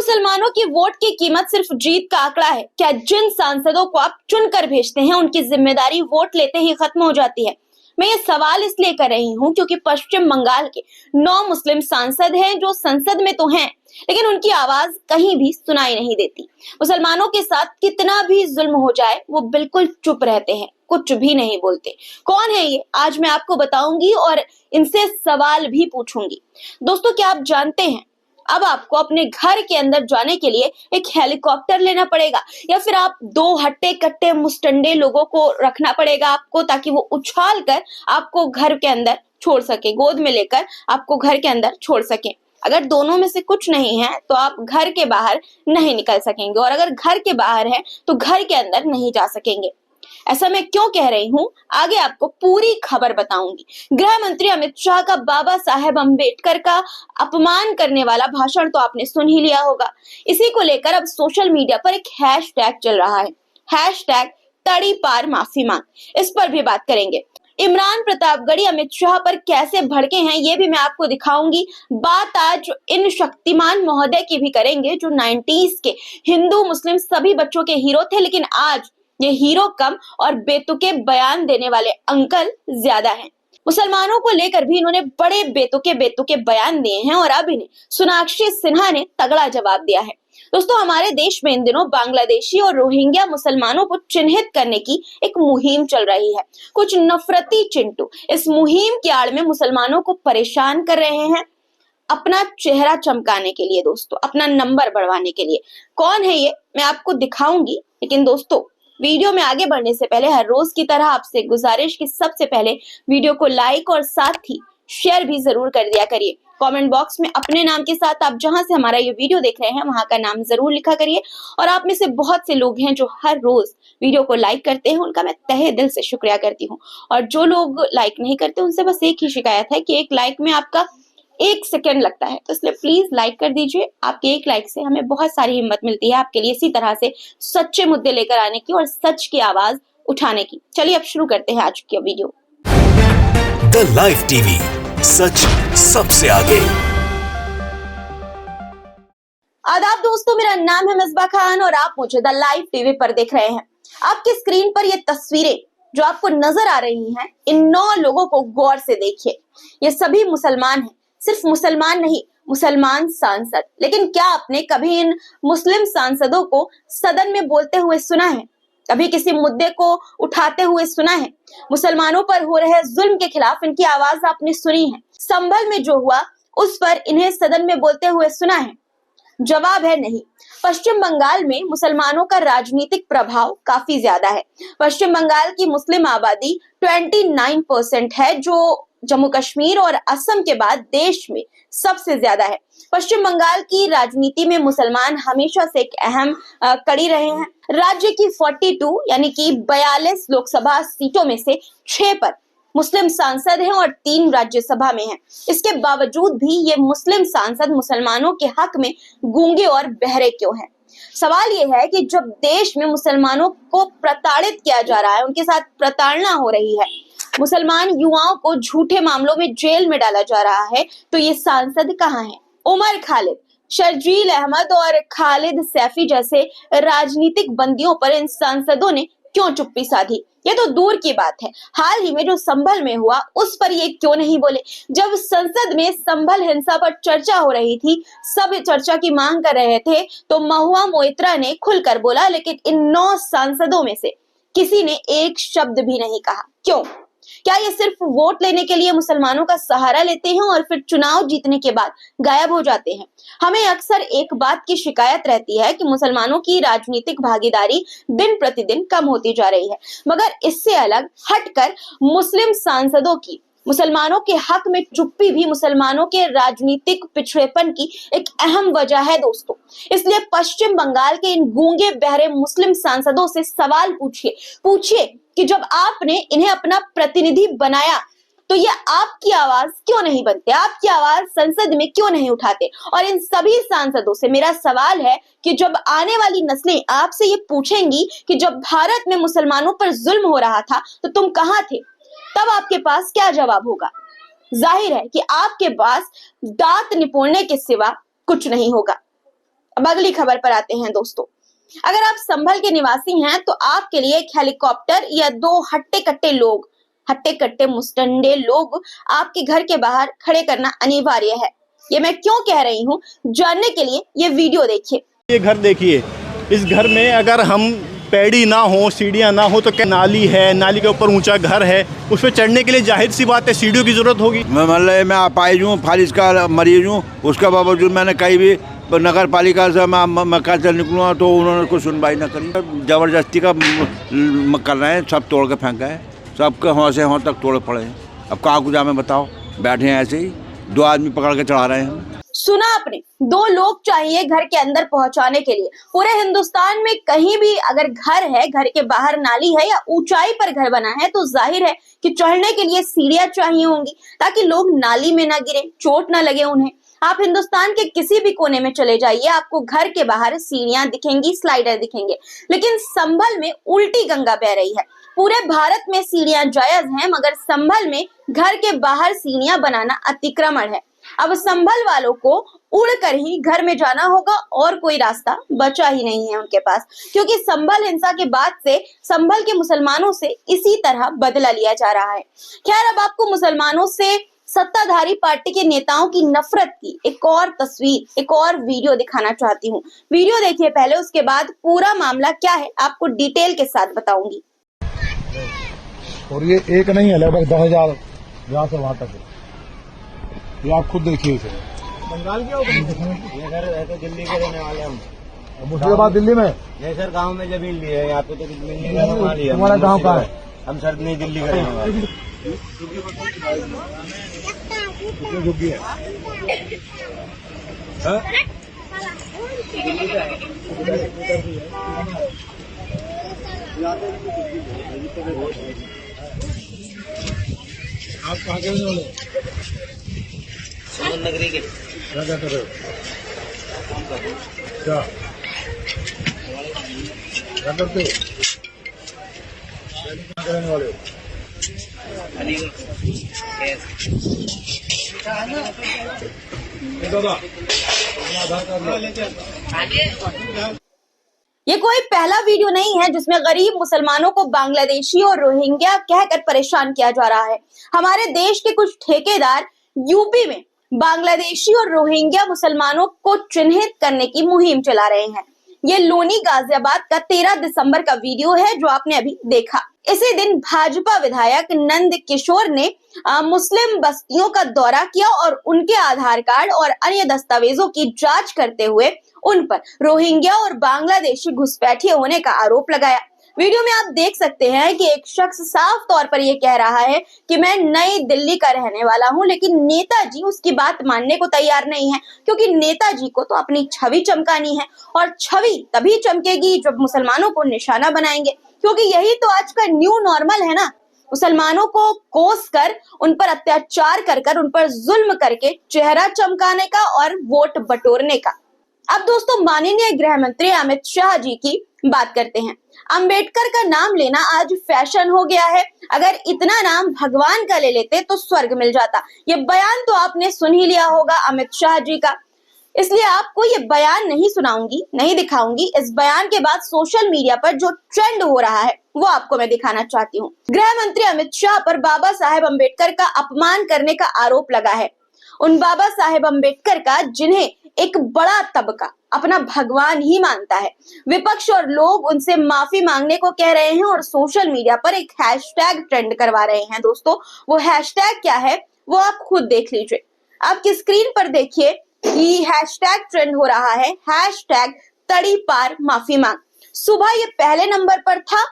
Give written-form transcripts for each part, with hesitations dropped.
मुसलमानों की वोट की कीमत सिर्फ जीत का आंकड़ा है? क्या जिन सांसदों को आप चुनकर भेजते हैं उनकी जिम्मेदारी वोट लेते ही खत्म हो जाती है? मैं ये सवाल इसलिए कर रही हूँ क्योंकि पश्चिम बंगाल के 9 मुस्लिम सांसद हैं जो संसद में तो हैं, लेकिन उनकी आवाज कहीं भी सुनाई नहीं देती। मुसलमानों के साथ कितना भी जुल्म हो जाए वो बिल्कुल चुप रहते हैं, कुछ भी नहीं बोलते। कौन है ये, आज मैं आपको बताऊंगी और इनसे सवाल भी पूछूंगी। दोस्तों, क्या आप जानते हैं अब आपको अपने घर के अंदर जाने के लिए एक हेलीकॉप्टर लेना पड़ेगा या फिर आप 2 हट्टे कट्टे मुस्टंडे लोगों को रखना पड़ेगा आपको, ताकि वो उछाल कर आपको घर के अंदर छोड़ सके, गोद में लेकर आपको घर के अंदर छोड़ सके। अगर दोनों में से कुछ नहीं है तो आप घर के बाहर नहीं निकल सकेंगे, और अगर घर के बाहर है तो घर के अंदर नहीं जा सकेंगे। ऐसा मैं क्यों कह रही हूँ, आगे आपको पूरी खबर बताऊंगी। गृह मंत्री अमित शाह का बाबा साहेब अम्बेडकर का अपमान करने वाला भाषण तो आपने सुन ही लिया होगा। इसी को लेकर अब सोशल मीडिया पर एक हैशटैग चल रहा है, हैशटैग तड़ी पार माफी मांग। इस पर भी बात करेंगे। इमरान प्रतापगढ़ी अमित शाह पर कैसे भड़के हैं ये भी मैं आपको दिखाऊंगी। बात आज इन शक्तिमान महोदय की भी करेंगे जो 90s के हिंदू मुस्लिम सभी बच्चों के हीरो थे, लेकिन आज ये हीरो कम और बेतुके बयान देने वाले अंकल ज्यादा हैं। मुसलमानों को लेकर भी इन्होंने बड़े बेतुके बयान दिए हैं और अब इन्हें सोनाक्षी सिन्हा ने तगड़ा जवाब दिया है। दोस्तों, हमारे देश में इन दिनों बांग्लादेशी और रोहिंग्या मुसलमानों को चिन्हित करने की एक मुहिम चल रही है। कुछ नफरती चिंटू इस मुहिम की आड़ में मुसलमानों को परेशान कर रहे हैं अपना चेहरा चमकाने के लिए, दोस्तों अपना नंबर बढ़वाने के लिए। कौन है ये मैं आपको दिखाऊंगी, लेकिन दोस्तों वीडियो में आगे बढ़ने से पहले हर रोज की तरह आपसे गुजारिश कि सबसे पहले वीडियो को लाइक और साथ ही शेयर भी जरूर कर दिया करिए। कमेंट बॉक्स में अपने नाम के साथ आप जहां से हमारा ये वीडियो देख रहे हैं वहां का नाम जरूर लिखा करिए। और आप में से बहुत से लोग हैं जो हर रोज वीडियो को लाइक करते हैं, उनका मैं तहे दिल से शुक्रिया करती हूँ। और जो लोग लाइक नहीं करते उनसे बस एक ही शिकायत है कि एक लाइक में आपका 1 सेकंड लगता है, तो इसलिए प्लीज लाइक कर दीजिए। आपके एक लाइक से हमें बहुत सारी हिम्मत मिलती है आपके लिए इसी तरह से सच्चे मुद्दे लेकर आने की और सच की आवाज उठाने की। चलिए अब शुरू करते हैं आज की वीडियो। द लाइव टीवी, सच सबसे आगे। आदाब दोस्तों, मेरा नाम है मिसबा खान और आप मुझे द लाइव टीवी पर देख रहे हैं। आपकी स्क्रीन पर ये तस्वीरें जो आपको नजर आ रही हैं, इन 9 लोगों को गौर से देखिए। ये सभी मुसलमान हैं, सिर्फ मुसलमान नहीं, मुसलमान सांसद। लेकिन क्या आपने कभी इन मुस्लिम सांसदों को सदन में बोलते हुए सुना है? कभी किसी मुद्दे को उठाते हुए सुना है? मुसलमानों पर हो रहे जुल्म के खिलाफ इनकी आवाज आपने सुनी है? संभल में जो हुआ उस पर इन्हें सदन में बोलते हुए सुना है? जवाब है नहीं। पश्चिम बंगाल में मुसलमानों का राजनीतिक प्रभाव काफी ज्यादा है। पश्चिम बंगाल की मुस्लिम आबादी 29% है, जो जम्मू कश्मीर और असम के बाद देश में सबसे ज्यादा है। पश्चिम बंगाल की राजनीति में मुसलमान हमेशा से एक अहम कड़ी रहे हैं। राज्य की 42 यानी कि 42 लोकसभा सीटों में से 6 पर मुस्लिम सांसद हैं और 3 राज्यसभा में हैं। इसके बावजूद भी ये मुस्लिम सांसद मुसलमानों के हक में गूंगे और बहरे क्यों हैं? सवाल ये है कि जब देश में मुसलमानों को प्रताड़ित किया जा रहा है, उनके साथ प्रताड़ना हो रही है, मुसलमान युवाओं को झूठे मामलों में जेल में डाला जा रहा है, तो ये सांसद कहाँ हैं? उमर खालिद, शर्जील अहमद और खालिद सैफी जैसे राजनीतिक बंदियों पर इन सांसदों ने क्यों चुप्पी साधी? ये तो दूर की बात है, हाल ही में जो संभल में हुआ उस पर ये क्यों नहीं बोले? जब संसद में संभल हिंसा पर चर्चा हो रही थी, सब चर्चा की मांग कर रहे थे, तो महुआ मोइत्रा ने खुलकर बोला, लेकिन इन 9 सांसदों में से किसी ने एक शब्द भी नहीं कहा। क्यों? क्या ये सिर्फ वोट लेने के लिए मुसलमानों का सहारा लेते हैं और फिर चुनाव जीतने के बाद गायब हो जाते हैं? हमें अक्सर एक बात की शिकायत रहती है कि मुसलमानों की राजनीतिक भागीदारी दिन प्रतिदिन कम होती जा रही है, मगर इससे अलग हटकर मुस्लिम सांसदों की मुसलमानों के हक में चुप्पी भी मुसलमानों के राजनीतिक पिछड़ेपन की एक अहम वजह है दोस्तों। इसलिए पश्चिम बंगाल के इन गूंगे बहरे मुस्लिम सांसदों से सवाल पूछिए कि जब आपने इन्हें अपना प्रतिनिधि बनाया तो ये आपकी आवाज क्यों नहीं बनते? आपकी आवाज संसद में क्यों नहीं उठाते? और इन सभी सांसदों से मेरा सवाल है कि जब आने वाली नस्लें आपसे ये पूछेंगी कि जब भारत में मुसलमानों पर जुल्म हो रहा था तो तुम कहाँ थे, तब आपके पास क्या जवाब होगा? जाहिर है कि आपके पास दांत निपोड़ने के सिवा कुछ नहीं होगा। अब अगली खबर पर आते हैं दोस्तों। अगर आप संभल के निवासी हैं तो आपके लिए एक हेलीकॉप्टर या 2 हट्टे कट्टे मुस्टंडे लोग आपके घर के बाहर खड़े करना अनिवार्य है। ये मैं क्यों कह रही हूँ, जानने के लिए ये वीडियो देखिए। ये घर देखिए, इस घर में अगर हम पैड़ी ना हो, सीढ़ियाँ ना हो तो क्या नाली है, नाली के ऊपर ऊंचा घर है, उस पर चढ़ने के लिए जाहिर सी बात है सीढ़ियों की जरूरत होगी। मैं अपाहिज हूँ, फालिज का मरीज हूँ, उसके बावजूद मैंने कहीं भी नगर पालिका से मैं कल से निकलूँगा तो उन्होंने कोई सुनवाई ना करी। ज़बरदस्ती का कर रहे हैं, सब तोड़ के फेंका है, सबके हों तक तोड़े पड़े हैं। अब कहाँ को जाए मैं बताओ, बैठे हैं ऐसे ही, 2 आदमी पकड़ के चढ़ा रहे हैं। सुना आपने, 2 लोग चाहिए घर के अंदर पहुंचाने के लिए। पूरे हिंदुस्तान में कहीं भी अगर घर है, घर के बाहर नाली है या ऊंचाई पर घर बना है तो जाहिर है कि चढ़ने के लिए सीढ़ियां चाहिए होंगी ताकि लोग नाली में ना गिरे, चोट ना लगे उन्हें। आप हिंदुस्तान के किसी भी कोने में चले जाइए, आपको घर के बाहर सीढ़ियां दिखेंगी, स्लाइडर दिखेंगे। लेकिन संभल में उल्टी गंगा बह रही है। पूरे भारत में सीढ़ियां जायज हैं, मगर संभल में घर के बाहर सीढ़ियां बनाना अतिक्रमण है। अब संभल वालों को उड़कर ही घर में जाना होगा और कोई रास्ता बचा ही नहीं है उनके पास, क्योंकि संभल हिंसा के बाद से संभल के मुसलमानों से इसी तरह बदला लिया जा रहा है। खैर, अब आपको मुसलमानों से सत्ताधारी पार्टी के नेताओं की नफरत की एक और तस्वीर, एक और वीडियो दिखाना चाहती हूँ। वीडियो देखिए पहले, उसके बाद पूरा मामला क्या है आपको डिटेल के साथ बताऊंगी। और ये एक नहीं है, लगभग 10,000 यहाँ से वहाँ तक है। ये आप खुद देखिए इसे। बंगाल के हो? ये सर ऐसे दिल्ली के रहने वाले हम। मुर्शिदाबाद दिल्ली में? नहीं सर, गांव में जमीन ली है, यहाँ पे तो जमीन नहीं है। तुम्हारा गांव कहाँ है? हम सर नहीं दिल्ली के रहने वाले। झुग्गी है। आप कहाँ के रहने वाले? सुमन नगरी के। क्या कर रहे हो? क्या करते हो? कहाँ के रहने वाले हो? दादा, आधार कार्ड। ये कोई पहला वीडियो नहीं है जिसमें गरीब मुसलमानों को बांग्लादेशी और रोहिंग्या कहकर परेशान किया जा रहा है। हमारे देश के कुछ ठेकेदार यूपी में बांग्लादेशी और रोहिंग्या मुसलमानों को चिन्हित करने की मुहिम चला रहे हैं। ये लोनी गाजियाबाद का 13 दिसंबर का वीडियो है जो आपने अभी देखा। इसी दिन भाजपा विधायक नंद किशोर ने मुस्लिम बस्तियों का दौरा किया और उनके आधार कार्ड और अन्य दस्तावेजों की जांच करते हुए उन पर रोहिंग्या और बांग्लादेशी घुसपैठिए होने का आरोप लगाया। वीडियो में आप देख सकते हैं कि एक शख्स साफ तौर पर यह कह रहा है कि मैं नई दिल्ली का रहने वाला हूं, लेकिन नेताजी उसकी बात मानने को तैयार नहीं है, क्योंकि नेताजी को तो अपनी छवि चमकानी है और छवि तभी चमकेगी जब मुसलमानों को निशाना बनाएंगे, क्योंकि यही तो आज का न्यू नॉर्मल है ना। मुसलमानों को कोस कर, उन पर अत्याचार कर उन पर जुल्म करके चेहरा चमकाने का और वोट बटोरने का। अब दोस्तों, माननीय गृह मंत्री अमित शाह जी की बात करते हैं। अंबेडकर का नाम लेना आज फैशन हो गया है। अगर इतना नाम भगवान का ले लेते तो स्वर्ग मिल जाता। ये बयान तो आपने सुन ही लिया होगा अमित शाह जी का, इसलिए आपको ये बयान नहीं सुनाऊंगी, नहीं दिखाऊंगी। इस बयान के बाद सोशल मीडिया पर जो ट्रेंड हो रहा है वो आपको मैं दिखाना चाहती हूँ। गृह मंत्री अमित शाह पर बाबा साहेब अम्बेडकर का अपमान करने का आरोप लगा है। उन बाबा साहेब अम्बेडकर का जिन्हें एक बड़ा तबका अपना भगवान ही मानता है। विपक्ष और लोग उनसे माफी मांगने को कह रहे हैं और सोशल मीडिया पर एक हैशटैग ट्रेंड करवा रहे हैं। दोस्तों, वो हैशटैग क्या है वो आप खुद देख लीजिए। आपकी स्क्रीन पर देखिए, ये हैशटैग ट्रेंड हो रहा है, हैशटैग तड़ी पार माफी मांग। सुबह ये पहले नंबर पर था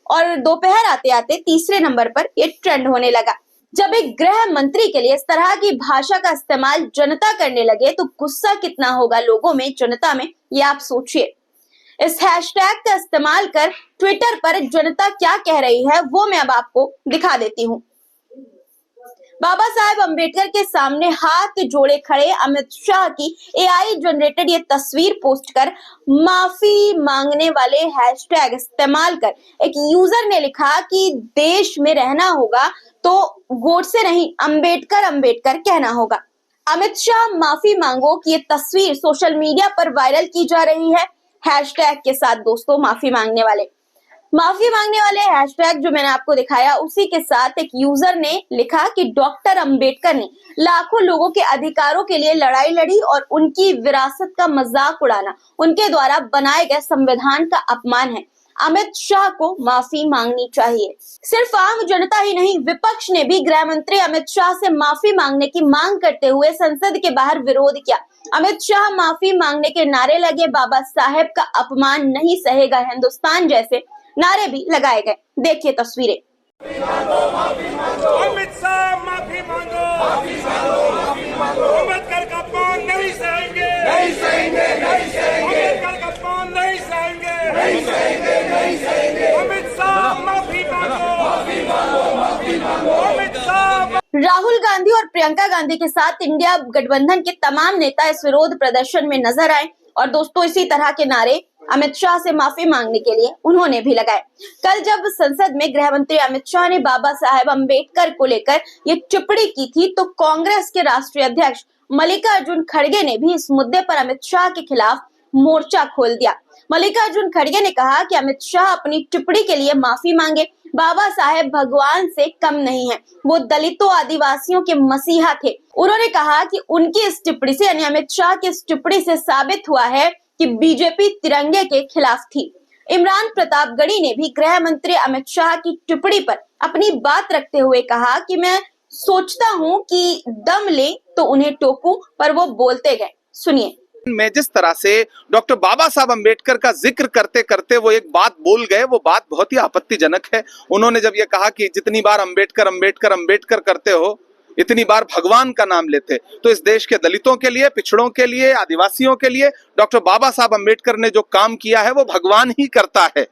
और दोपहर आते आते तीसरे नंबर पर ये ट्रेंड होने लगा। जब एक गृह मंत्री के लिए इस तरह की भाषा का इस्तेमाल जनता करने लगे तो गुस्सा कितना होगा लोगों में, जनता में, ये आप सोचिए। इस हैशटैग का इस्तेमाल कर ट्विटर पर जनता क्या कह रही है वो मैं अब आपको दिखा देती हूँ। बाबा साहेब अम्बेडकर के सामने हाथ जोड़े खड़े अमित शाह की एआई जनरेटेड ये तस्वीर पोस्ट कर माफी मांगने वाले हैशटैग इस्तेमाल कर एक यूजर ने लिखा कि देश में रहना होगा तो गोडसे नहीं अम्बेडकर अम्बेडकर कहना होगा। अमित शाह माफी मांगो की ये तस्वीर सोशल मीडिया पर वायरल की जा रही है हैशटैग के साथ। दोस्तों, माफी मांगने वाले हैशटैग जो मैंने आपको दिखाया, उसी के साथ एक यूजर ने लिखा कि डॉक्टर अंबेडकर ने लाखों लोगों के अधिकारों के लिए लड़ाई लड़ी और उनकी विरासत का मजाक उड़ाना उनके द्वारा बनाए गए संविधान का अपमान है। अमित शाह को माफी मांगनी चाहिए। सिर्फ आम जनता ही नहीं, विपक्ष ने भी गृह मंत्री अमित शाह से माफी मांगने की मांग करते हुए संसद के बाहर विरोध किया। अमित शाह माफी मांगने के नारे लगे, बाबा साहेब का अपमान नहीं सहेगा हिंदुस्तान जैसे नारे भी लगाए गए। देखिए तस्वीरें। अमित शाह माफी मांगो, अम्बेडकर का अपमान नहीं सहेंगे, अम्बेडकर का अपमान नहीं सहेंगे, अमित शाह माफी मांगो, अमित शाह। राहुल गांधी और प्रियंका गांधी के साथ इंडिया गठबंधन के तमाम नेता इस विरोध प्रदर्शन में नजर आए और दोस्तों, इसी तरह के नारे अमित शाह से माफी मांगने के लिए उन्होंने भी लगाए। कल जब संसद में गृह मंत्री अमित शाह ने बाबा साहेब अम्बेडकर को लेकर ये टिप्पणी की थी, तो कांग्रेस के राष्ट्रीय अध्यक्ष मल्लिकार्जुन खड़गे ने भी इस मुद्दे पर अमित शाह के खिलाफ मोर्चा खोल दिया। मल्लिकार्जुन खड़गे ने कहा कि अमित शाह अपनी टिप्पणी के लिए माफी मांगे। बाबा साहेब भगवान से कम नहीं है, वो दलितों आदिवासियों के मसीहा थे। उन्होंने कहा कि उनकी इस टिप्पणी से, यानी अमित शाह की इस टिप्पणी से साबित हुआ है कि बीजेपी तिरंगे के खिलाफ थी। इमरान प्रतापगढ़ी ने भी गृह मंत्री अमित शाह की टिप्पणी पर अपनी बात रखते हुए कहा कि मैं सोचता हूं कि दम ले तो उन्हें टोकूं, पर वो बोलते गए। सुनिए। में जिस तरह से डॉक्टर बाबा साहब अम्बेडकर का जिक्र करते करते वो एक बात बोल गए, वो बात बहुत ही आपत्तिजनक है। उन्होंने जब ये कहा कि जितनी बार अम्बेडकर अम्बेडकर अम्बेडकर करते हो, इतनी बार भगवान का नाम लेते, तो इस देश के दलितों के लिए, पिछड़ों के लिए, आदिवासियों के लिए डॉक्टर बाबा साहब अम्बेडकर ने जो काम किया है वो भगवान ही करता है।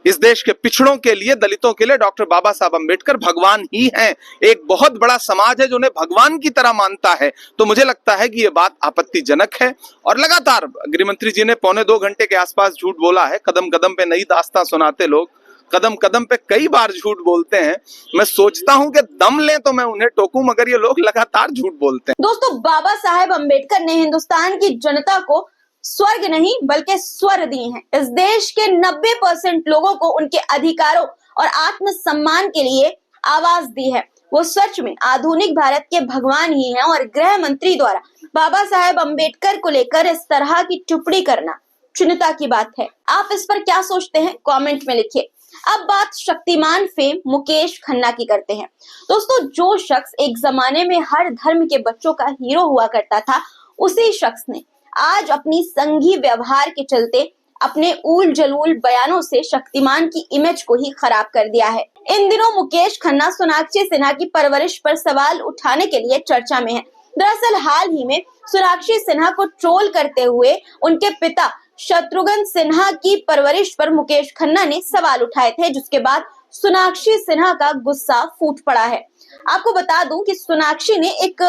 इस देश के पिछड़ों के लिए, दलितों के लिए डॉक्टर बाबा साहब अम्बेडकर भगवान ही हैं। एक बहुत बड़ा समाज है जो उन्हें भगवान की तरह मानता है। तो मुझे लगता है कि ये बात आपत्तिजनक है और लगातार गृहमंत्री जी ने 2.25 घंटे के आसपास झूठ बोला है। कदम कदम पे नई दास्तां सुनाते लोग, कदम कदम पे कई बार झूठ बोलते हैं। मैं सोचता हूं कि दम लें तो मैं उन्हें टोकूं, मगर ये लोग लगातार झूठ बोलते हैं। दोस्तों, बाबा साहेब अम्बेडकर ने हिंदुस्तान की जनता को स्वर्ग नहीं बल्कि स्वर दिए हैं। इस देश के 90% लोगों को उनके अधिकारों और आत्म सम्मान के लिए आवाज दी है। वो सच में आधुनिक भारत के भगवान ही हैं और गृह मंत्री द्वारा बाबा साहेब अम्बेडकर को लेकर इस तरह की टिप्पणी करना चिंता की बात है। आप इस पर क्या सोचते हैं, कमेंट में लिखिए। अब बात शक्तिमान फेम मुकेश खन्ना की करते हैं। दोस्तों, जो शख्स एक जमाने में हर धर्म के बच्चों का हीरो हुआ करता था, उसी शख्स ने आज अपनी संघी व्यवहार के चलते अपने ऊल जलूल बयानों से शक्तिमान की इमेज को ही खराब कर दिया है। इन दिनों मुकेश खन्ना सोनाक्षी सिन्हा की परवरिश पर सवाल उठाने के लिए चर्चा में है। दरअसल हाल ही में सोनाक्षी सिन्हा को ट्रोल करते हुए उनके पिता शत्रुघ्न सिन्हा की परवरिश पर मुकेश खन्ना ने सवाल उठाए थे, जिसके बाद सोनाक्षी सिन्हा का गुस्सा फूट पड़ा है। आपको बता दूं कि सोनाक्षी ने एक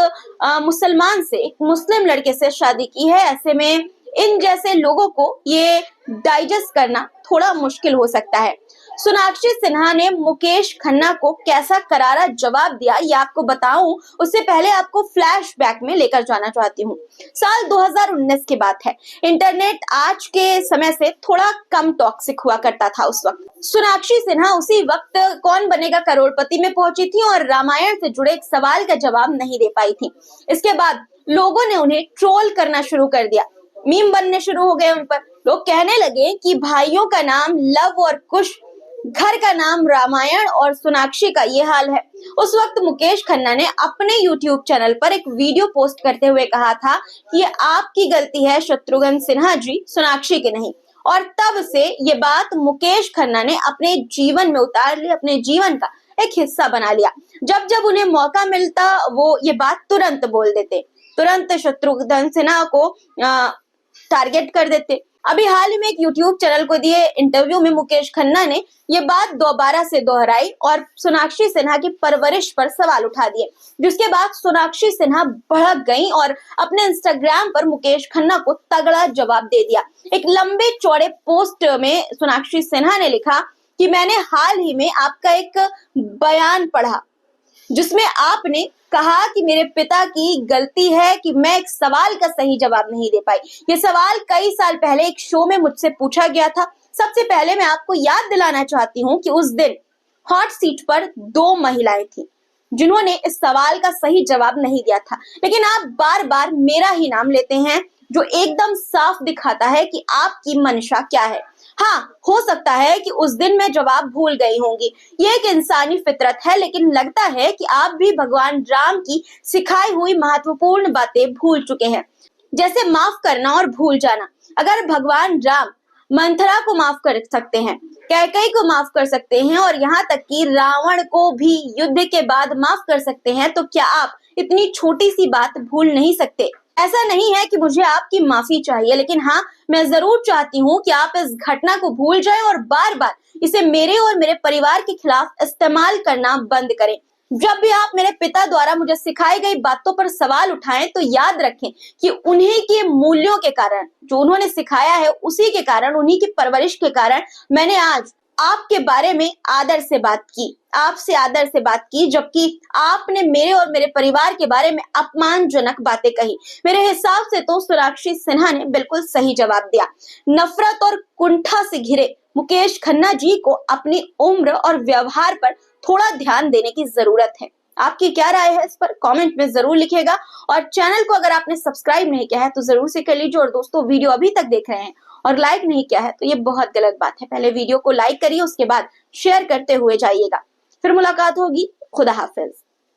मुसलमान से, एक मुस्लिम लड़के से शादी की है। ऐसे में इन जैसे लोगों को ये डाइजेस्ट करना थोड़ा मुश्किल हो सकता है। सोनाक्षी सिन्हा ने मुकेश खन्ना को कैसा करारा जवाब दिया, ये आपको बताऊं, उससे पहले आपको फ्लैशबैक में लेकर जाना चाहती हूँ। साल 2019 की बात है। इंटरनेट आज के समय से थोड़ा कम टॉक्सिक हुआ करता था। उस वक्त सोनाक्षी सिन्हा उसी वक्त कौन बनेगा करोड़पति में पहुंची थी और रामायण से जुड़े एक सवाल का जवाब नहीं दे पाई थी। इसके बाद लोगों ने उन्हें ट्रोल करना शुरू कर दिया, मीम बनने शुरू हो गए उन पर। लोग कहने लगे कि भाइयों का नाम लव और कुश, घर का नाम रामायण और सोनाक्षी का ये हाल है। उस वक्त मुकेश खन्ना ने अपने YouTube चैनल पर एक वीडियो पोस्ट करते हुए कहा था कि ये आपकी गलती है शत्रुघ्न सिन्हा जी, सोनाक्षी की नहीं। और तब से ये बात मुकेश खन्ना ने अपने जीवन में उतार ली, अपने जीवन का एक हिस्सा बना लिया। जब जब उन्हें मौका मिलता वो ये बात तुरंत बोल देते, तुरंत शत्रुघ्न सिन्हा को टारगेट कर देते। अभी हाल ही में एक YouTube चैनल को दिए इंटरव्यू में मुकेश खन्ना ने ये बात दोबारा से दोहराई और सोनाक्षी सिन्हा की परवरिश पर सवाल उठा दिए, जिसके बाद सोनाक्षी सिन्हा भड़क गईं और अपने इंस्टाग्राम पर मुकेश खन्ना को तगड़ा जवाब दे दिया। एक लंबे चौड़े पोस्ट में सोनाक्षी सिन्हा ने लिखा कि मैंने हाल ही में आपका एक बयान पढ़ा जिसमें आपने कहा कि मेरे पिता की गलती है कि मैं एक सवाल का सही जवाब नहीं दे पाई। ये सवाल कई साल पहले एक शो में मुझसे पूछा गया था। सबसे पहले मैं आपको याद दिलाना चाहती हूँ कि उस दिन हॉट सीट पर 2 महिलाएं थी जिन्होंने इस सवाल का सही जवाब नहीं दिया था, लेकिन आप बार बार मेरा ही नाम लेते हैं, जो एकदम साफ दिखाता है कि आपकी मंशा क्या है। हाँ, हो सकता है कि उस दिन मैं जवाब भूल गई होंगी, ये एक इंसानी फितरत है, लेकिन लगता है कि आप भी भगवान राम की सिखाई हुई महत्वपूर्ण बातें भूल चुके हैं, जैसे माफ करना और भूल जाना। अगर भगवान राम मंथरा को माफ कर सकते हैं, कैकेयी को माफ कर सकते हैं और यहाँ तक कि रावण को भी युद्ध के बाद माफ कर सकते हैं, तो क्या आप इतनी छोटी सी बात भूल नहीं सकते? ऐसा नहीं है कि मुझे आपकी माफी चाहिए, लेकिन हाँ, मैं जरूर चाहती हूँ कि आप इस घटना को भूल जाएं और बार बार इसे मेरे और मेरे परिवार के खिलाफ इस्तेमाल करना बंद करें। जब भी आप मेरे पिता द्वारा मुझे सिखाई गई बातों पर सवाल उठाएं तो याद रखें कि उन्हीं के मूल्यों के कारण, जो उन्होंने सिखाया है, उसी के कारण, उन्हीं की परवरिश के कारण मैंने आज आपके बारे में आदर से बात की, आपसे आदर से बात की, जबकि आपने मेरे और मेरे परिवार के बारे में अपमानजनक बातें कही। मेरे हिसाब से तो सोनाक्षी सिन्हा ने बिल्कुल सही जवाब दिया। नफरत और कुंठा से घिरे मुकेश खन्ना जी को अपनी उम्र और व्यवहार पर थोड़ा ध्यान देने की जरूरत है। आपकी क्या राय है इस पर कमेंट में जरूर लिखिएगा, और चैनल को अगर आपने सब्सक्राइब नहीं किया है तो जरूर से कर लीजिए। और दोस्तों, वीडियो अभी तक देख रहे हैं और लाइक नहीं किया है तो ये बहुत गलत बात है। पहले वीडियो को लाइक करिए, उसके बाद शेयर करते हुए जाइएगा। फिर मुलाकात होगी। खुदा हाफिज।